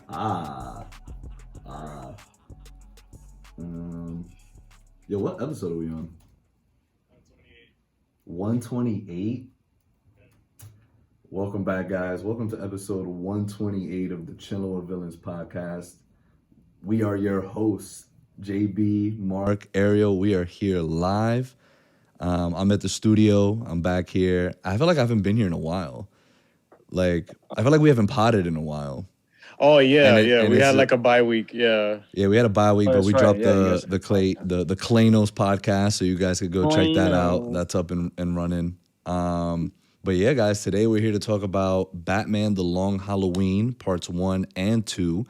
ah, ah. Yo, what episode are we on? 128. Welcome back, guys. Welcome to episode 128 of the Chilling with Villains podcast. We are your hosts, JB, Mark, Ariel. We are here live. I'm at the studio. I'm back here. I feel like I haven't been here in a while. Like, I feel like we haven't potted in a while. Oh yeah, And we had like a bye week. Yeah, we had a bye week, but we right. dropped Yeah, you guys the Clanos podcast, so you guys could go check that out. That's up and running. But yeah, guys, today we're here to talk about Batman: The Long Halloween parts 1 and 2.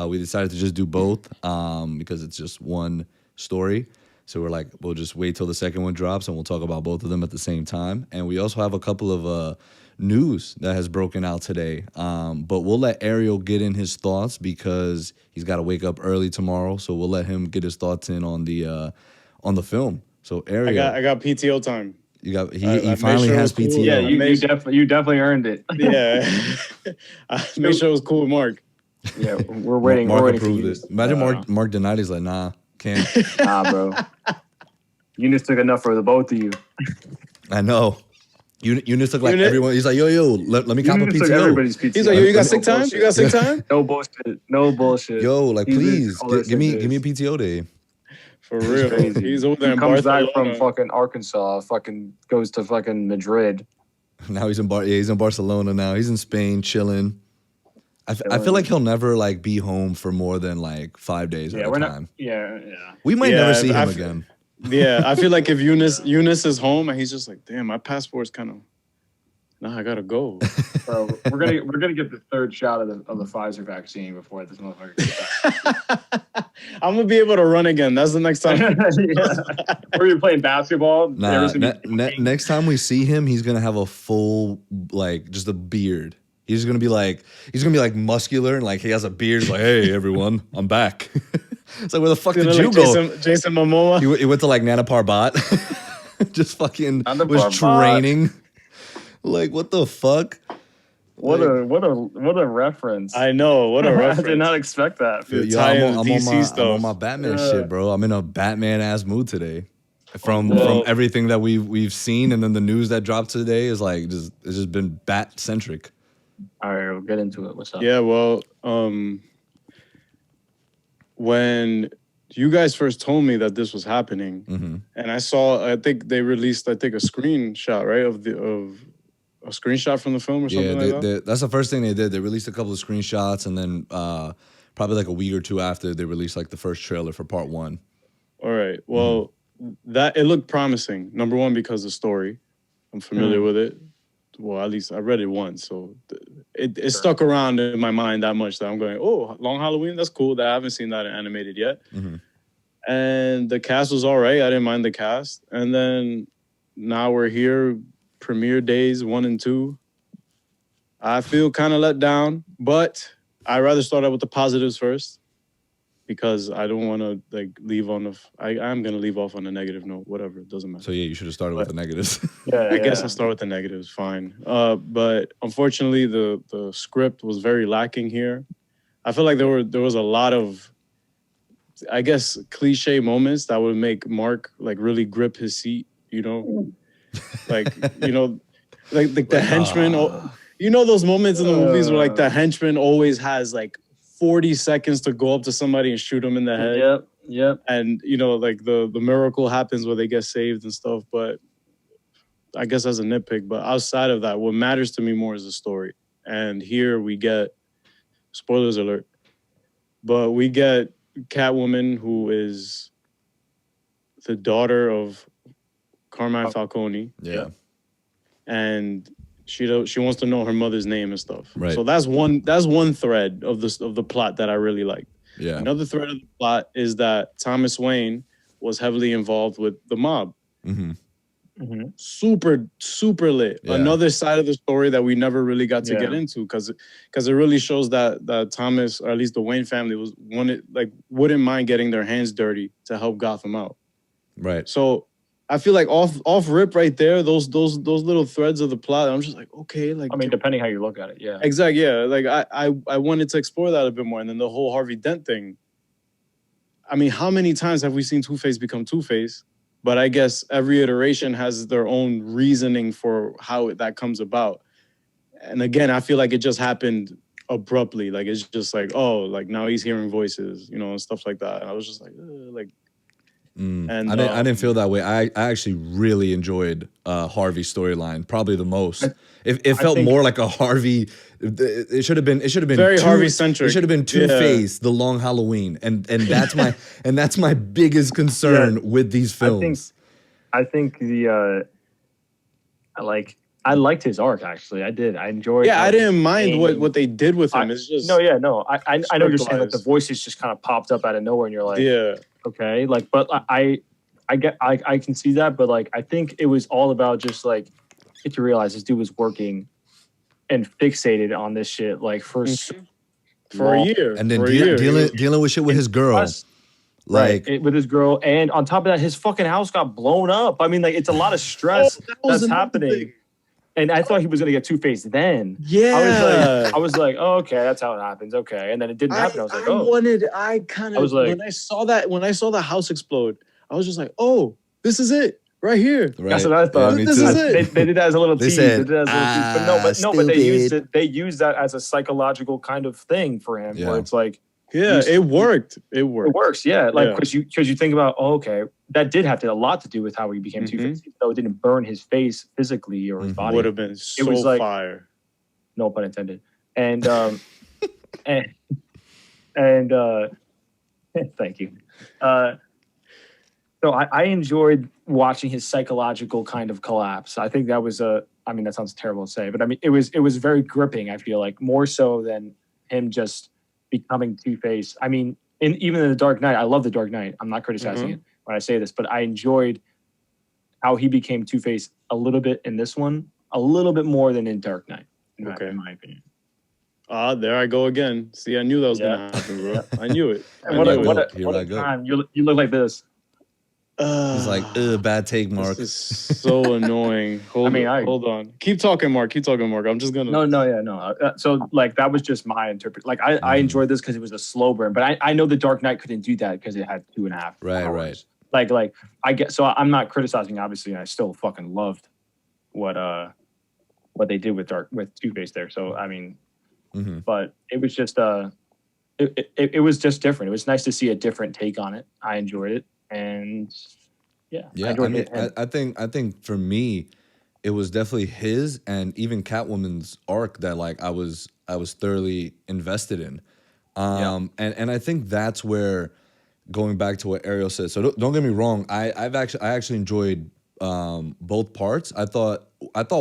We decided to just do both because it's just one story. So we're like, we'll just wait till the second one drops and we'll talk about both of them at the same time. And we also have a couple of news that has broken out today. But we'll let Ariel get in his thoughts because he's got to wake up early tomorrow. So we'll let him get his thoughts in on the film. So Ariel, I got PTO time. He finally has PTO. Cool. Yeah, you definitely earned it. Yeah, I made sure it was cool with Mark. Yeah, we're waiting. Mark we're waiting approved it. Imagine Mark denied. He's like, nah, can't. Nah, bro. Eunice took enough for the both of you. I know. Eunice took like everyone. He's like, yo, let me cop a PTO. Everybody's PTO. He's like, yo, you got sick time? You got sick time? No bullshit. Yo, like, please, give me a PTO day. For real. He's over there in comes Barcelona. back from fucking Arkansas, fucking goes to fucking Madrid. Now he's in Barcelona now. He's in Spain chilling. I feel like he'll never like be home for more than like 5 days at a time. Yeah. We might never see him again. Yeah, I feel like if Eunice is home and he's just like, damn, my passport's kind of, nah, I gotta go. Bro, we're gonna get the third shot of the Pfizer vaccine before this motherfucker gets back. I'm gonna be able to run again. That's the next time. Or you're playing basketball. Nah, next time we see him, he's gonna have a full like just a beard. He's gonna be like muscular and like he has a beard. He's like, hey everyone, I'm back. It's like, where the fuck did you go? Jason Momoa. He went to like Nana Parbat. Just fucking was training. Like, what the fuck? What a reference. I know, what a reference. I did not expect that. Yo, I'm on my Batman shit, bro. I'm in a Batman ass mood today. From everything that we've seen, and then the news that dropped today is like it's just been bat centric. All right, we'll get into it. What's up? Yeah, well, when you guys first told me that this was happening, and I think they released a screenshot, right, of a screenshot from the film or something like that? That's the first thing they did. They released a couple of screenshots, and then probably like a week or two after, they released like the first trailer for part 1. All right. Well, that it looked promising. Number one, because the story. I'm familiar with it. Well, at least I read it once, so it stuck around in my mind that much that I'm going, oh, Long Halloween, that's cool. I haven't seen that animated yet. And the cast was all right. I didn't mind the cast. And then now we're here, premiere days 1 and 2. I feel kind of let down, but I'd rather start out with the positives first because I don't want to like leave on I'm going to leave off on a negative note, whatever, it doesn't matter. So yeah, you should have started with the negatives. I guess I'll start with the negatives, fine. But unfortunately, the script was very lacking here. I feel like there was a lot of, I guess, cliche moments that would make Mark like really grip his seat, you know? Like, you know, like the henchman, you know those moments in the movies where like the henchman always has like 40 seconds to go up to somebody and shoot them in the head. Yep. And, you know, like the miracle happens where they get saved and stuff. But I guess that's a nitpick. But outside of that, what matters to me more is the story. And here we get, spoilers alert, but we get Catwoman, who is the daughter of Carmine Falcone. Yeah. And she wants to know her mother's name and stuff. Right. So that's one thread of the plot that I really like. Yeah. Another thread of the plot is that Thomas Wayne was heavily involved with the mob. Super, super lit. Yeah. Another side of the story that we never really got to get into because it really shows that Thomas, or at least the Wayne family, wouldn't mind getting their hands dirty to help Gotham out. Right. So I feel like off rip right there, those little threads of the plot. I'm just like, okay, like I mean, depending how you look at it, yeah. exactly, yeah. Like I wanted to explore that a bit more, and then the whole Harvey Dent thing. I mean, how many times have we seen Two-Face become Two-Face? But I guess every iteration has their own reasoning for how that comes about. And again, I feel like it just happened abruptly. Like it's just like, oh, like now he's hearing voices, you know, and stuff like that. And I was just like, like. And I didn't feel that way. I actually really enjoyed Harvey's storyline, probably the most. It felt more like a Harvey. It should have been very Harvey centric. It should have been Two-Face, the Long Halloween, and that's my biggest concern with these films. I think I liked his arc, actually. I did. I enjoyed. Yeah, I didn't mind what they did with him. It's just no. I know you're saying like the voices just kind of popped up out of nowhere, and you're like, yeah, okay, like, but I can see that, but like I think it was all about just like get to realize this dude was working and fixated on this shit like for a year, and then dealing with shit with his girl. Like with his girl, and on top of that, his fucking house got blown up. I mean, like it's a lot of stress that's happening. And I thought he was gonna get Two-Face then. Yeah, I was like, oh, okay, that's how it happens. Okay, and then it didn't happen. I was like, when I saw the house explode, I was just like, oh, this is it right here. Right. That's what I thought. Yeah, this is it. They did that as a little tease. Said, But they used it. They used that as a psychological kind of thing for him, where it's like, yeah, it worked. It works, yeah. Like because you think about, oh, okay, that did have a lot to do with how he became Two-Face. Though it didn't burn his face physically or his body. Would have been so it was like, fire. No pun intended. And and thank you. So I enjoyed watching his psychological kind of collapse. I think that was I mean, that sounds terrible to say, but I mean, it was very gripping. I feel like more so than him just becoming Two-Face. I mean, even in The Dark Knight, I love The Dark Knight. I'm not criticizing it when I say this, but I enjoyed how he became Two-Face a little bit in this one, a little bit more than in Dark Knight, in my opinion. There I go again. See, I knew that was gonna happen, bro. I knew it. What a time. You look like this. He's like, bad take, Mark. This is so annoying. Hold on. Keep talking, Mark. I'm just gonna. No. So like that was just my interpretation. Like I enjoyed this because it was a slow burn, but I know The Dark Knight couldn't do that because it had 2.5 hours. Right. Like I get. So I'm not criticizing. Obviously, I still fucking loved what they did with Two-Face there. So I mean, but it was just it was just different. It was nice to see a different take on it. I enjoyed it. And I think for me, it was definitely his and even Catwoman's arc that like I was thoroughly invested in, and I think that's where, going back to what Ariel said. So don't get me wrong, I actually enjoyed both parts. I thought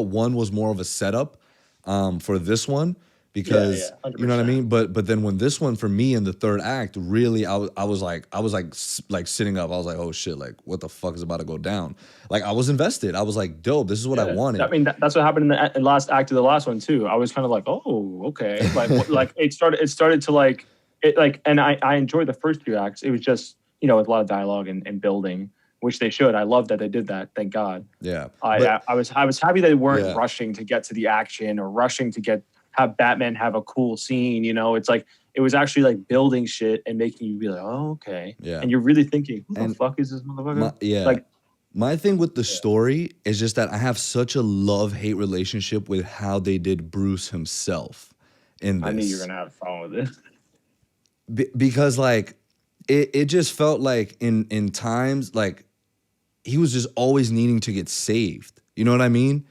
one was more of a setup for this one. Because you know what I mean, but then when this one for me in the third act, really, I was like sitting up. I was like, oh shit, like what the fuck is about to go down? Like I was invested. I was like, dope. This is what I wanted. I mean, that's what happened in the last act of the last one too. I was kind of like, oh, okay. Like it started to like it like, and I enjoyed the first 2 acts. It was just with a lot of dialogue and building, which they should. I love that they did that. Thank God. Yeah. I was happy that they weren't rushing to get to the action or rushing to have Batman have a cool scene, it's like it was actually like building shit and making you be like, oh, okay. Yeah. And you're really thinking, who the fuck is this motherfucker? My thing with the story is just that I have such a love-hate relationship with how they did Bruce himself in this. I knew you were gonna have a problem with this. Because like it just felt like in times like he was just always needing to get saved. You know what I mean?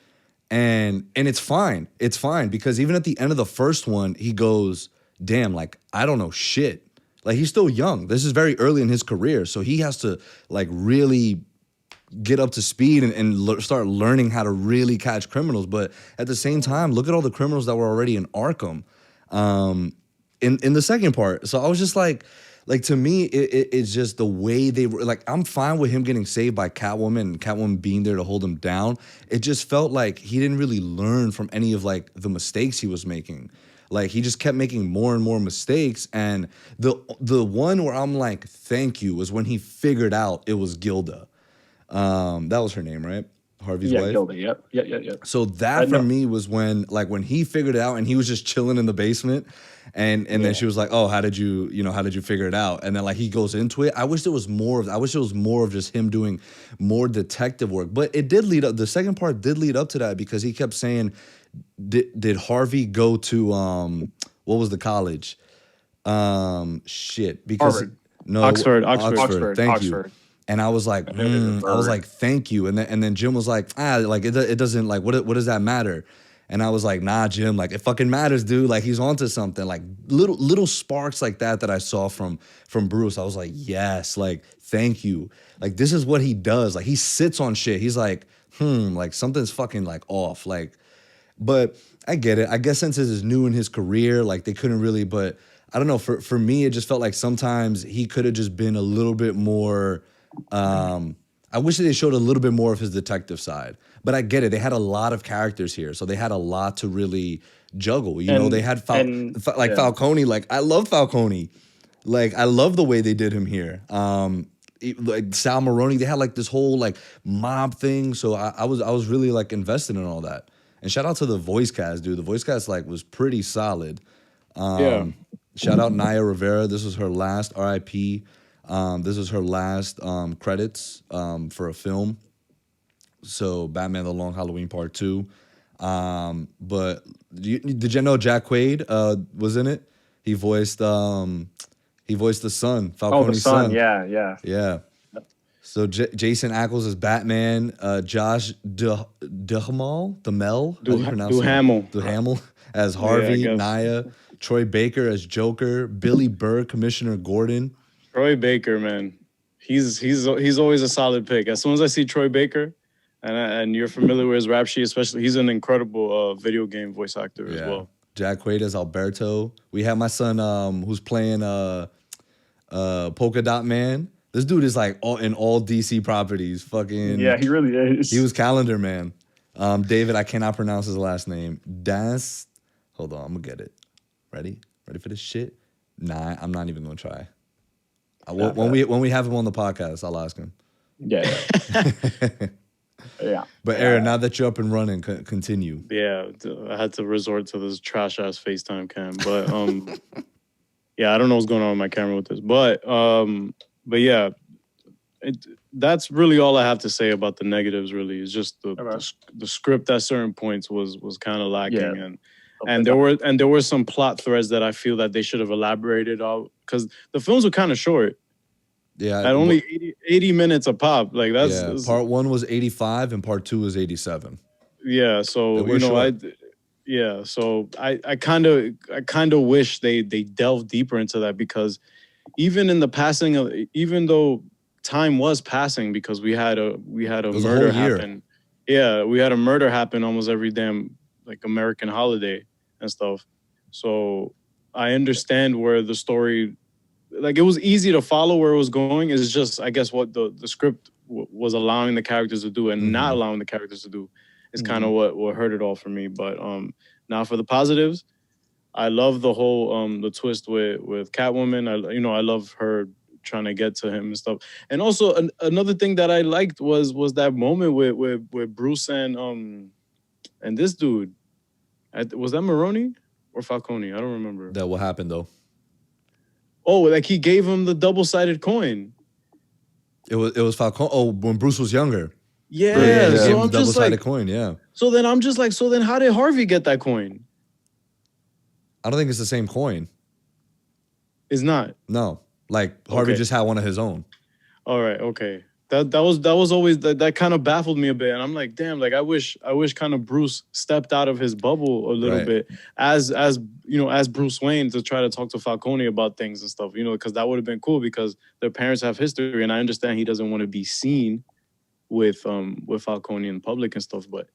And it's fine. It's fine because even at the end of the first one, he goes, damn, like, I don't know shit. Like, he's still young. This is very early in his career. So he has to, like, really get up to speed and start learning how to really catch criminals. But at the same time, look at all the criminals that were already in Arkham in the second part. So I was just like to me, it's just the way they were. Like, I'm fine with him getting saved by Catwoman and Catwoman being there to hold him down. It just felt like he didn't really learn from any of, like, the mistakes he was making. Like, he just kept making more and more mistakes. And the one where I'm like, thank you, was when he figured out it was Gilda. That was her name, right? Harvey's Yeah, wife. Gilda. Yep. So that for me was when he figured it out and he was just chilling in the basement, and then she was like, "Oh, how did you figure it out?" And then like he goes into it. I wish it was more of just him doing more detective work, but it did lead up. The second part did lead up to that because he kept saying, "Did Harvey go to what was the college?" Shit, because Harvard. no, Oxford. Thank you. And I was like, thank you. And then Jim was like, it doesn't, like, what does that matter? And I was like, nah, Jim, like, it fucking matters, dude. Like, he's onto something. Like, little sparks like that I saw from Bruce. I was like, yes, like, thank you. Like, this is what he does. Like, he sits on shit. He's like, like, something's fucking, like, off. Like, but I get it. I guess since this is new in his career, like, they couldn't really, but I don't know. For me, it just felt like sometimes he could have just been a little bit more. I wish that they showed a little bit more of his detective side, but I get it. They had a lot of characters here, so they had a lot to really juggle. You know, they had Falcone. Like, I love Falcone. Like, I love the way they did him here. Like Sal Maroni, they had like this whole like mob thing. So I was really like invested in all that. And shout out to the voice cast, dude. The voice cast like was pretty solid. Shout out Naya Rivera. This was her last RIP. This was her last credits for a film. So Batman: The Long Halloween Part 2. But did you know Jack Quaid was in it? He voiced the son, Falcone's son. Yeah. So Jason Ackles is Batman. Josh Duhamel as Harvey. Naya. Troy Baker as Joker. Billy Burr, Commissioner Gordon. Troy Baker, man, he's always a solid pick. As soon as I see Troy Baker, and you're familiar with his rap sheet, especially, he's an incredible video game voice actor as well. Jack Quaid as Alberto. We have my son who's playing Polka Dot Man. This dude is like in all DC properties. Fucking yeah, he really is. He was Calendar Man. David, I cannot pronounce his last name. Hold on, I'm gonna get it. Ready for this shit? Nah, I'm not even gonna try. When we have him on the podcast, I'll ask him. Yeah. Yeah. But Aaron, now that you're up and running, continue. Yeah, I had to resort to this trash ass FaceTime cam, but yeah, I don't know what's going on with my camera with this, but yeah, that's really all I have to say about the negatives. Really, is just the script at certain points was kind of lacking, and there were some plot threads that I feel that they should have elaborated on, because the films were kind of short. Yeah, at only 80 minutes a pop. Like that's part 1 was 85 and part 2 was 87. Yeah, so you know, so I kind of wish they delved deeper into that, because even in the passing of, even though time was passing, because we had a murder happen. Yeah, we had a murder happen almost every damn like American holiday and stuff. So I understand where the story, like, it was easy to follow where it was going. It's just, I guess, what the script was allowing the characters to do and not allowing the characters to do is kind of what hurt it all for me. But now for the positives, I love the whole the twist with Catwoman. I love her trying to get to him and stuff. And also another thing that I liked was that moment with Bruce and this dude. Was that Maroni or Falcone? I don't remember. That what happened though? Oh, like he gave him the double-sided coin. It was Falcone. Oh, when Bruce was younger. Yeah. So I'm just like, coin. Yeah. So then I'm just like, so then how did Harvey get that coin? I don't think it's the same coin. It's not. No, like Harvey just had one of his own. All right. Okay. That was always that kind of baffled me a bit, and I'm like, damn, like I wish kind of Bruce stepped out of his bubble a little bit as you know, as Bruce Wayne, to try to talk to Falcone about things and stuff, you know, because that would have been cool, because their parents have history, and I understand he doesn't want to be seen with Falcone in public and stuff, but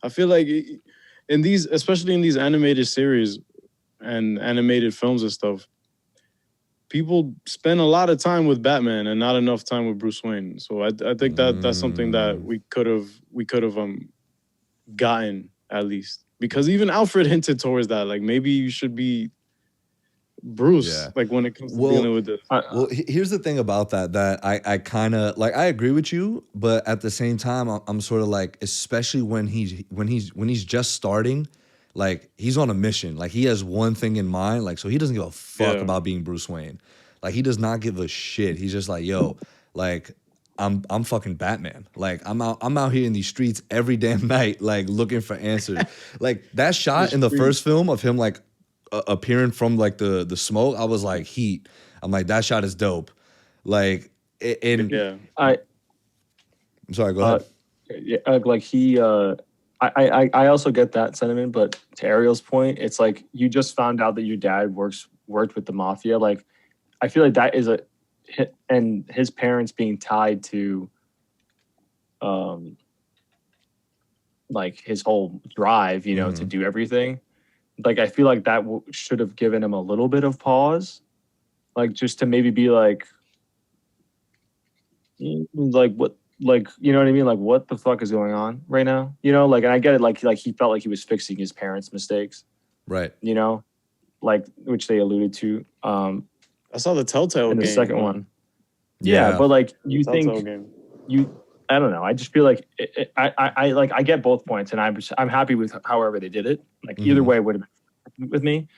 I feel like in these, especially in these animated series and animated films and stuff, people spend a lot of time with Batman and not enough time with Bruce Wayne. So I think that's something that we could have gotten, at least, because even Alfred hinted towards that. Like, maybe you should be Bruce. Yeah. Like when it comes to dealing with this. Well, here's the thing about that I kind of like. I agree with you, but at the same time, I'm sort of like, especially when he's just starting, like he's on a mission. Like he has one thing in mind. Like so he doesn't give a fuck about being Bruce Wayne. Like he does not give a shit. He's just like, yo, like I'm fucking Batman. Like I'm out here in these streets every damn night, like looking for answers. Like that shot in the first film of him like appearing from like the smoke, I was like, heat. I'm like, that shot is dope. Like, I'm sorry, go ahead. Like he, I also get that sentiment, but to Ariel's point, it's like you just found out that your dad worked with the mafia. Like, I feel like that is and his parents being tied to, like his whole drive, you know, to do everything. Like, I feel like that should have given him a little bit of pause, like just to maybe be like what, like, you know what I mean? Like, what the fuck is going on right now? You know, like, and I get it. Like he felt like he was fixing his parents' mistakes, right? You know, like which they alluded to. I saw the Telltale in the game, second one. Yeah, but like you think I don't know. I just feel like I get both points, and I'm happy with however they did it. Like either way would have been with me,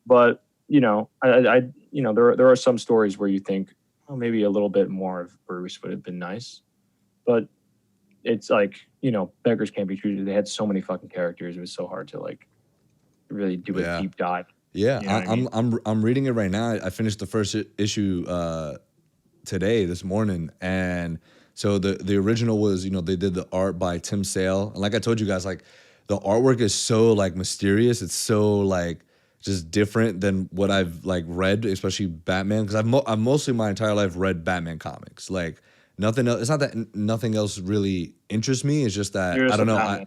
but you know, I you know there are some stories where you think, oh, maybe a little bit more of Bruce would have been nice, but it's like, you know, beggars can't be choosers. They had so many fucking characters. It was so hard to like really do a deep dive. Yeah, you know I'm reading it right now. I finished the first issue this morning, and so the original was, you know, they did the art by Tim Sale, and like I told you guys, like the artwork is so like mysterious. It's so like just different than what I've like read, especially Batman, because I've mostly my entire life read Batman comics. Like nothing else. It's not that nothing else really interests me. It's just that I don't know. I'm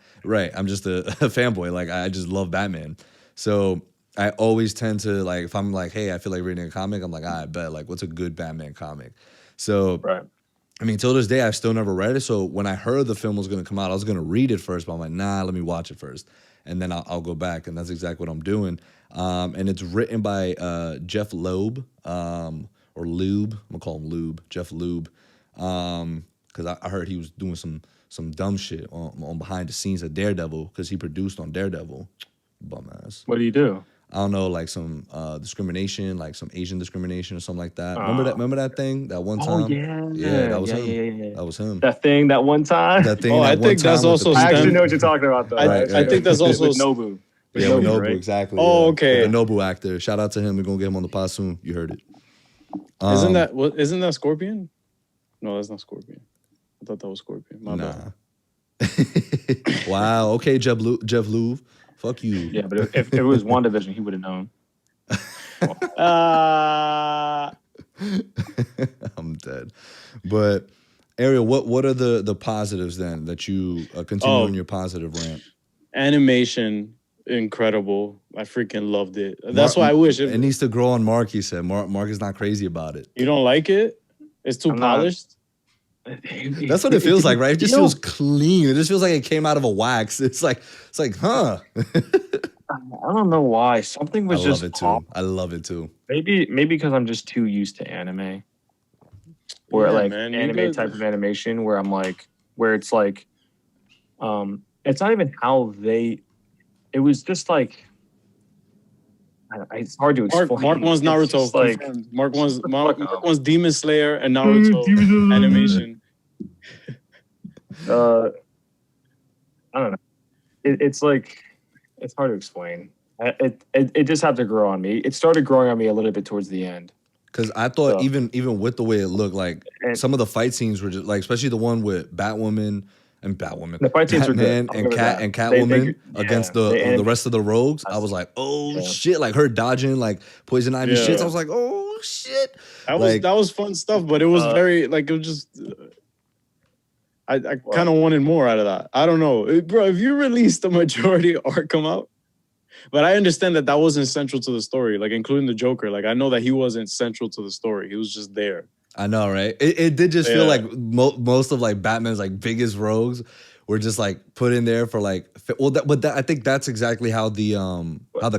just a fanboy. Like I just love Batman. So I always tend to like, if I'm like, hey, I feel like reading a comic, I'm like, I bet, like, what's a good Batman comic? So, I mean, till this day, I've still never read it. So when I heard the film was going to come out, I was going to read it first, but I'm like, nah, let me watch it first. And then I'll go back. And that's exactly what I'm doing. And it's written by Jeff Loeb, or Lube. I'm going to call him Lube, Jeff Loeb. Because I heard he was doing some dumb shit on behind the scenes of Daredevil, because he produced on Daredevil. Bum ass. What do you do? I don't know, like some discrimination, like some Asian discrimination or something like that. Remember that thing that one time? Yeah, that was him. Yeah. That was him. That thing that one time. That thing. I think that's also. I actually know what you're talking about, though. I think that's also with Nobu. With Nobu, right? Exactly. Oh, okay. The Nobu actor. Shout out to him. We're gonna get him on the pod soon. You heard it. Isn't that Scorpion? No, that's not Scorpion. I thought that was Scorpion. My bad. Wow. Okay, Jeff Louvre. Fuck you. Yeah, but if it was WandaVision, he would have known. I'm dead. But Ariel, what are the positives then that you continue on your positive rant? Animation, incredible. I freaking loved it. That's why I wish it needs to grow on Mark. He said Mark is not crazy about it. You don't like it? It's too polished. That's what it feels like, right? It just feels clean. It just feels like it came out of a wax. It's like, huh? I don't know why. Something was just off. I love it too. Maybe because I'm just too used to anime. Or anime type of animation where I'm like, where it's like, it's not even how it was just like, it's hard to explain. Mark wants Naruto. Like, Mark wants Demon Slayer and Naruto animation. I don't know. It's like, it's hard to explain. It just had to grow on me. It started growing on me a little bit towards the end. Because I thought even with the way it looked, like some of the fight scenes were just like, especially the one with Batwoman. The fight scenes were good. And Catwoman against the rest of the rogues. I was like, oh shit! Like her dodging like poison ivy shits. I was like, oh shit! That was fun stuff, but it was very like, it was just. I kind of wanted more out of that. I don't know, bro. If you released the majority of Arkham out, but I understand that wasn't central to the story, like including the Joker. Like I know that he wasn't central to the story. He was just there. I know, right? It did just feel like most of like Batman's like biggest rogues were just like put in there for like. I think that's exactly how the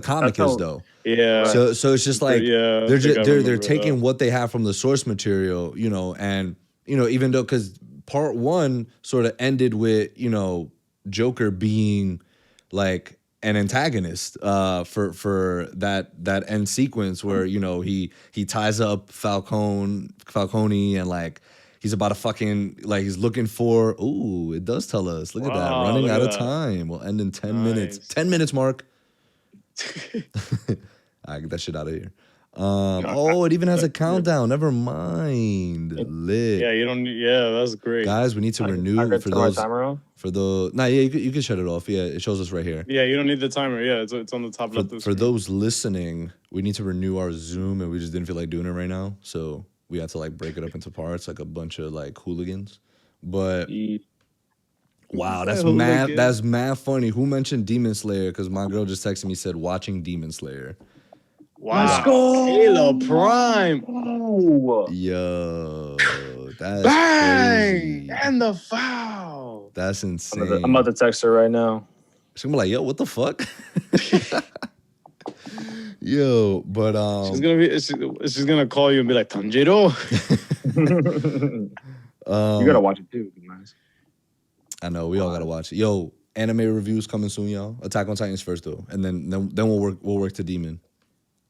comic is though. Yeah. So it's just like Yeah, they're taking what they have from the source material, you know, and you know, even though because part one sort of ended with, you know, Joker being like an antagonist for that end sequence where, you know, he ties up Falcone and like he's about to fucking like he's looking for it does tell us. Look at that. Wow, Running look out at of that. time. We'll end in 10 minutes. Nice. 10 minutes, Mark. I get that shit out of here. It even has a countdown. Never mind. Lit. Yeah, you don't. Yeah, that's great. Guys, we need to renew for those. Yeah, you can shut it off. Yeah, it shows us right here. Yeah, you don't need the timer. Yeah, it's on the top left of the For screen. those listening, we need to renew our Zoom, and we just didn't feel like doing it right now, so we had to like break it up into parts, like a bunch of like hooligans. But wow, that's mad. That's mad funny. Who mentioned Demon Slayer? Because my girl just texted me said watching Demon Slayer. Wow. Let's go. Halo Prime. Oh. Yo, that's bang crazy. And the foul. That's insane. I'm about to text her right now. She's gonna be like, yo, what the fuck? Yo, but she's gonna call you and be like, Tanjiro. You gotta watch it too. Nice. I know we all gotta watch it. Yo, anime reviews coming soon, y'all. Attack on Titans first though, and then we'll work to Demon.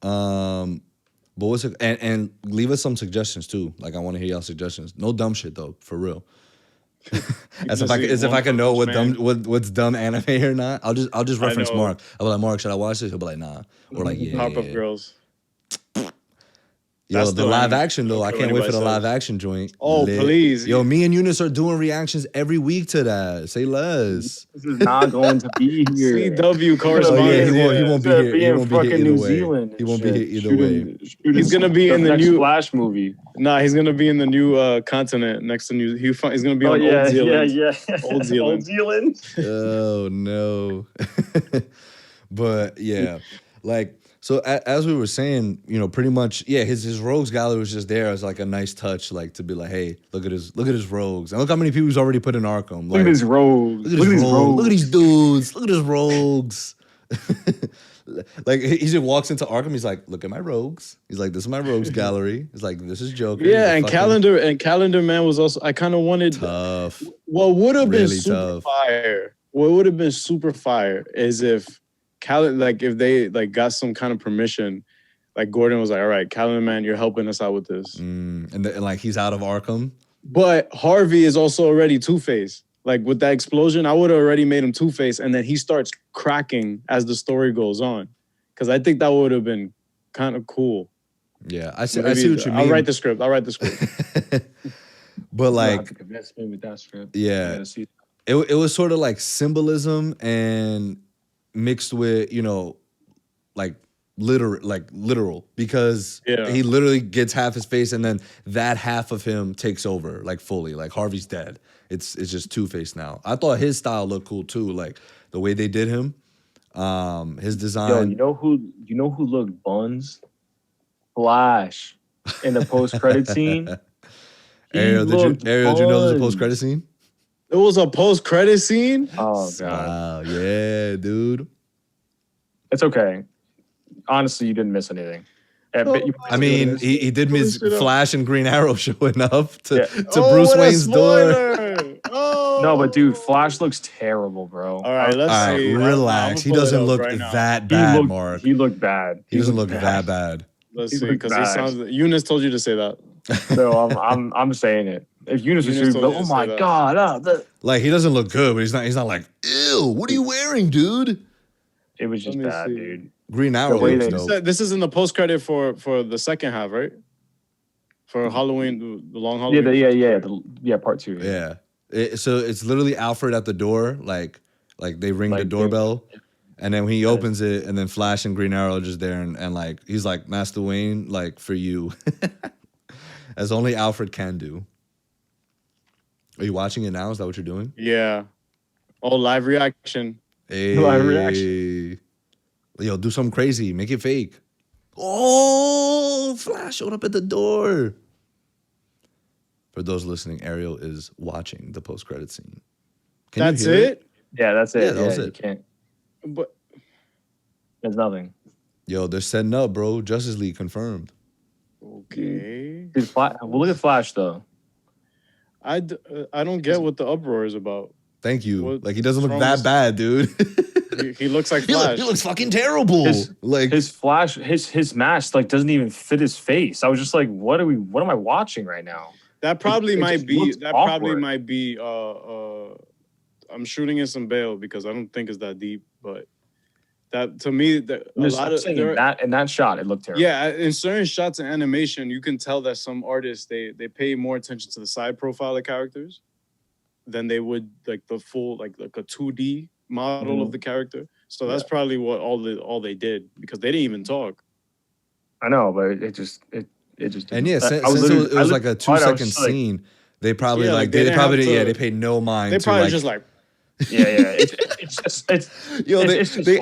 But what's it, and leave us some suggestions too. Like I want to hear y'all suggestions. No dumb shit though, for real. As if I can know what's dumb anime or not. I'll just reference Mark. I'll be like, Mark, should I watch this? He'll be like, nah. Or like, yeah. Pop-Up Girls. Yo, the live action though. I can't wait for the live action joint. Oh, please. Yo, me and Eunice are doing reactions every week to that. Say less. This is not going to be here. CW correspondent. He won't be here. He won't be here either New way. Zealand. He won't be here either way. He's gonna be in the new Flash movie. Nah, he's gonna be in the new continent next to New. He's gonna be on Old Zealand. Yeah. Old Zealand. Old Zealand. Oh no. But yeah, like. So as we were saying, you know, pretty much, yeah, his rogues gallery was just there as like a nice touch, like to be like, hey, look at his rogues, and look how many people he's already put in Arkham. Like, look at his rogues. Look at his rogues. Look at these dudes. Look at his rogues. Like he just walks into Arkham. He's like, look at my rogues. He's like, this is my rogues gallery. He's like, this is Joker. Yeah, and Calendar Man was also. I kind of wanted tough. What would have been really super tough. fire? What would have been super fire is if. If they like got some kind of permission, like Gordon was like, all right, Calendar Man, you're helping us out with this. And like he's out of Arkham. But Harvey is also already Two-Face. Like with that explosion, I would have already made him Two-Face, and then he starts cracking as the story goes on. Because I think that would have been kind of cool. Yeah, I see what you mean. I'll write the script. But like, convince me with that script. Yeah, it was sort of like symbolism and mixed with, you know, like literal, because he literally gets half his face and then that half of him takes over like fully. Like Harvey's dead. It's just Two-Face now. I thought his style looked cool too, like the way they did him. His design. Yo, you know who looked buns? Flash in the post-credit scene. Ariel, did you know there was a post-credit scene? It was a post-credit scene? Oh, God. Wow, yeah, dude. It's okay. Honestly, you didn't miss anything. I mean, he did miss Flash and Green Arrow showing up to Bruce Wayne's door. No, but dude, Flash looks terrible, bro. All right, let's see. Relax. He doesn't look that bad, Mark. He looked bad. He doesn't look that bad. Let's see, because he sounds. Eunice told you to say that. No, I'm saying it. If Eunice was oh my God, like he doesn't look good, but he's not like, ew, what are you wearing, dude? It was just bad, dude. Green Arrow. This is in the post credit for the second half, right? For Halloween, the long Halloween. Yeah, part 2. Yeah. So it's literally Alfred at the door, like they ring the doorbell, and then when he opens it, and then Flash and Green Arrow are just there, and like he's like, Master Wayne, like for you, as only Alfred can do. Are you watching it now? Is that what you're doing? Yeah. Oh, live reaction. Hey. Live reaction. Yo, do something crazy. Make it fake. Oh, Flash showed up at the door. For those listening, Ariel is watching the post-credit scene. That's it? Yeah, that's it. Yeah, that was it. You can't. But there's nothing. Yo, they're setting up, bro. Justice League confirmed. Okay. Well, look at Flash though. I don't get what the uproar is about. Thank you. Like he What's doesn't look wrong that with- bad, dude. He looks like Flash. He looks fucking terrible. His Flash, his mask like doesn't even fit his face. I was just like, what am I watching right now? That probably It might just be. looks That awkward. probably might be. I'm shooting in some bail because I don't think it's that deep. But that to me, in that shot, it looked terrible. Yeah, in certain shots in animation, you can tell that some artists they pay more attention to the side profile of characters than they would like the full like a 2D model of the character. So that's probably what all they did because they didn't even talk. I know, but it just. And yeah, since it was like a 2-second scene, they probably they paid no mind. They probably just like. They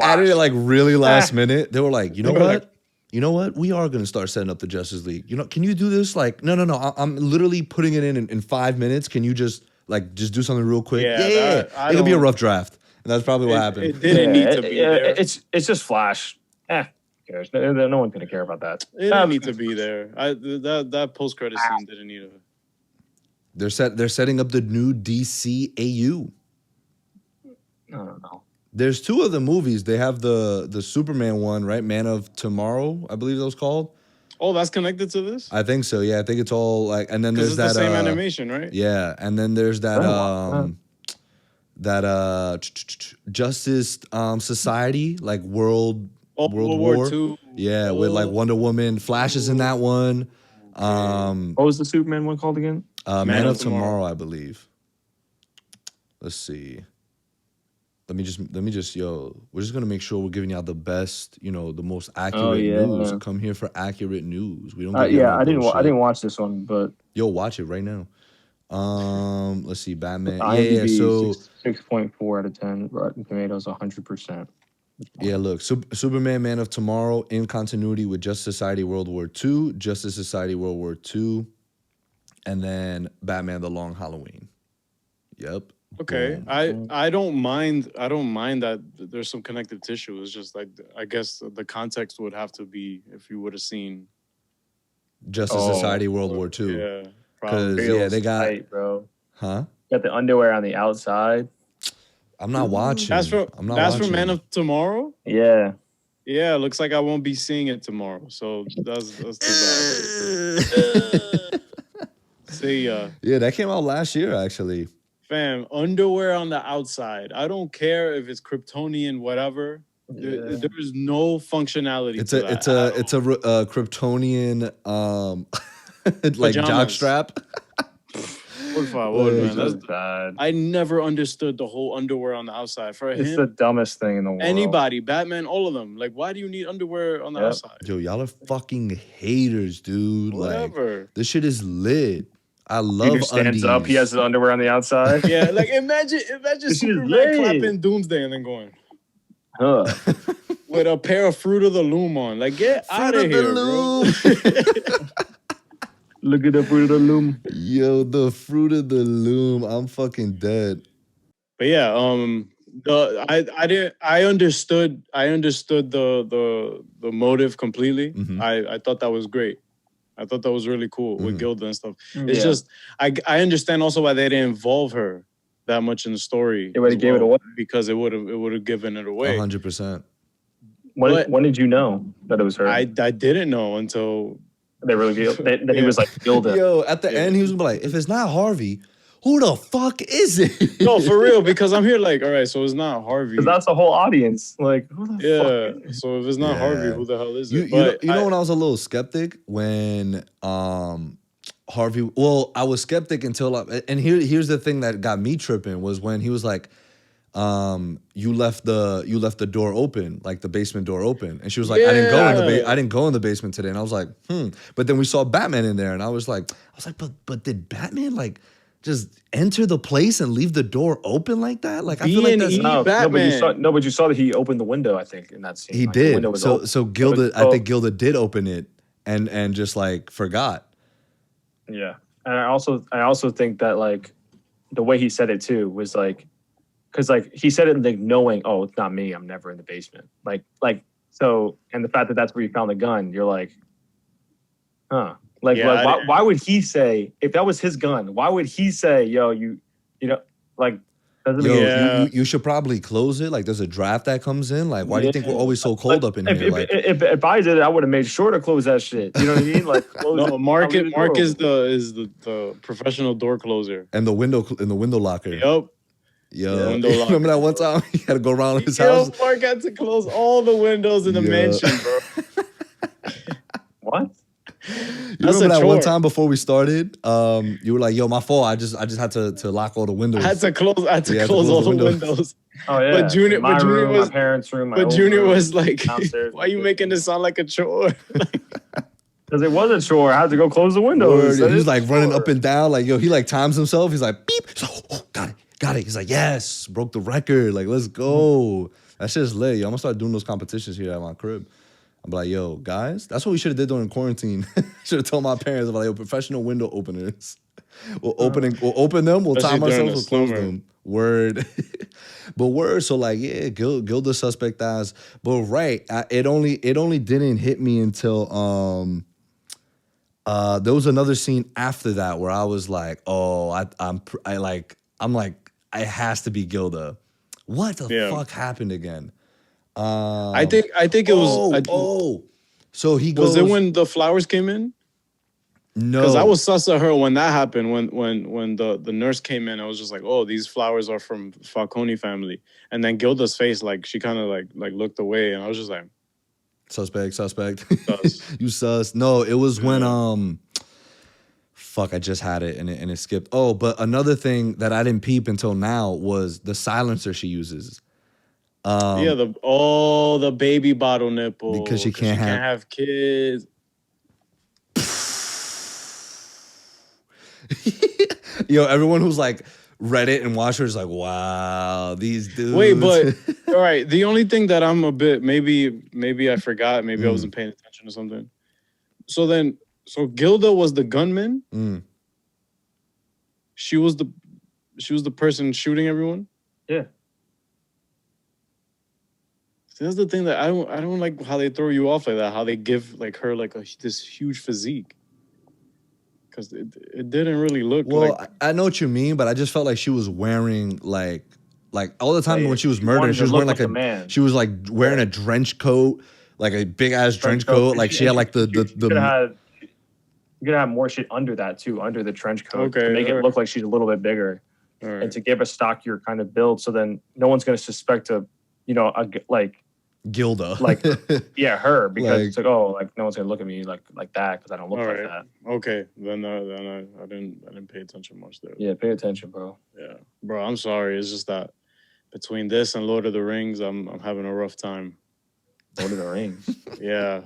added it like really last minute. They were like, you know what? We are gonna start setting up the Justice League. You know, can you do this? Like, no. I'm literally putting it in 5 minutes. Can you just do something real quick? Yeah. It could be a rough draft, and that's probably what happened. It didn't need to be there. It's just Flash. Who cares? No one's gonna care about that. It didn't need to be there. That post credit scene didn't need it. They're setting up the new DCAU. I don't know. There's 2 of the movies. They have the Superman one, right? Man of Tomorrow, I believe that was called. Oh, that's connected to this? I think so. Yeah, I think it's all like, and then there's it's that the same animation, right? Yeah, and then there's that Justice Society, like World War II. Yeah, with like Wonder Woman, Flash is in that one. What was the Superman one called again? Man of Tomorrow, I believe. Let's see. Let me just, we're just gonna make sure we're giving y'all the best, the most accurate news. Come here for accurate news. We don't. I didn't watch this one, but watch it right now. Let's see, Batman. IMDb, so 6.4 out of 10. Rotten Tomatoes, 100%. Yeah, look, Superman, Man of Tomorrow, in continuity with Justice Society World War II, Justice Society World War II, and then Batman: The Long Halloween. Yep. Okay, Boom. I don't mind that there's some connective tissue. It's just like I guess the context would have to be if you would have seen Justice Society World War II. Yeah, because they got tight, bro. Huh? Got the underwear on the outside. I'm not watching. That's from Man of Tomorrow. Yeah. Yeah, looks like I won't be seeing it tomorrow. So that's too bad. See ya. Yeah, that came out last year actually. Fam, underwear on the outside. I don't care if it's Kryptonian, whatever. Yeah. There's no functionality. It's a Kryptonian like jockstrap. What if I would, man? That's bad. I never understood the whole underwear on the outside. For it's him, the dumbest thing in the world. Anybody, Batman, all of them. Like, why do you need underwear on the outside? Yo, y'all are fucking haters, dude. Whatever. Like, this shit is lit. I love Peter stands up. He has his underwear on the outside. Yeah, like imagine Superman clapping Doomsday and then going, with a pair of Fruit of the Loom on. Like, get out of here, bro. Look at the Fruit of the Loom. Yo, the Fruit of the Loom. I'm fucking dead. But yeah, I understood the motive completely. Mm-hmm. I thought that was great. I thought that was really cool with Gilda and stuff. It's just I understand also why they didn't involve her that much in the story. It would have gave it away because it would have given it away. 100%. When did you know that it was her? I didn't know until they revealed that he was like Gilda. Yo, at the end he was gonna be like, if it's not Harvey, who the fuck is it? No, for real, because I'm here like, all right, so it's not Harvey. Because that's the whole audience. Like, who the fuck? So if it's not Harvey, who the hell is it? You know when I was a little skeptic when Harvey. Well, I was skeptic until and here's the thing that got me tripping was when he was like, you left the door open, like the basement door open, and she was like, I didn't go in the basement today, and I was like, But then we saw Batman in there, and I was like, but did Batman like just enter the place and leave the door open like that? Like I feel like that's Batman. But you saw that he opened the window. I think in that scene he did. So Gilda, I think Gilda did open it and just like forgot. Yeah, and I also think that like the way he said it too was like, because like he said it like knowing, oh, it's not me. I'm never in the basement. Like So, and the fact that that's where you found the gun, you're like, huh? Like, Yeah, why would he say if that was his gun? Why would he say, "Yo, you know, like"? Doesn't Yo, make Yeah. you should probably close it. Like, there's a draft that comes in. Like, why do you think we're Yeah. always so cold up in here? Like, If I did it, I would have made sure to close that shit. You know what I mean? Like, close No, it. Mark I'll leave the door is open. the professional door closer. and the window locker. Yep. Yo, Yeah. Window locker. remember that one time he had to go around his Yo, house? Mark had to close all the windows in the Yeah. mansion, bro. What? You That's remember a that one chore. time before we started? You were like, "Yo, my fault. I just had to lock all the windows." I had to close Yeah, all the windows. Oh yeah. But Junior my Junior room, was my parents' room, my but old Junior room, was like, downstairs. why are you making this sound like a chore? Because it was a chore. I had to go close the windows. Word, That he's is like a running chore. up and down. Like, yo, he like times himself. He's like, beep. He's like, oh, got it. He's like, yes, broke the record. Like, let's go. That shit's lit. Yo, I'm gonna start doing those competitions here at my crib. I'm like, yo, guys, that's what we should have did during quarantine. Should have told my parents about like, yo, professional window openers. We'll open them. We'll time Especially during ourselves. the We'll close summer. them. Word, but word. So like, yeah, Gilda suspect as. But right, it only didn't hit me until there was another scene after that where I was like, oh, I'm like, it has to be Gilda. What the Yeah. fuck happened again? I think it was. So he goes. Was it when the flowers came in? No, Because I was sus of her when that happened. When the nurse came in, I was just like, oh, these flowers are from Falcone family. And then Gilda's face, like she kind of like looked away, and I was just like, suspect. Sus. You sus. No, it was when fuck, I just had it and it skipped. Oh, but another thing that I didn't peep until now was the silencer she uses. yeah, the baby bottle nipple Because she can't have kids. Yo, everyone who's like read it and watched her is like, wow, these dudes. Wait, but all right. The only thing that I'm a bit maybe I forgot, maybe I wasn't paying attention or something. So Gilda was the gunman. She was the person shooting everyone. Yeah. See, that's the thing that I don't like how they throw you off like that. How they give like her like this huge physique. Because it didn't really look well, like. I know what you mean, but I just felt like she was wearing like all the time Like, when she was she murdered, wanted she to was look wearing like like a man. she was like wearing a trench coat, like a big ass trench coat. Like she had like You could have more shit under that too, under the trench coat, to Okay, make it alright. look like she's a little bit bigger, All and right. to give a stockier kind of build. So then no one's going to suspect like Gilda. yeah, her, because Like- it's like, oh, like no one's going to look at me like that because I don't look All like right. that. Okay, then I didn't pay attention much there. Yeah, pay attention, bro. Yeah, bro, I'm sorry. It's just that between this and Lord of the Rings, I'm having a rough time. Lord of the Rings. Yeah,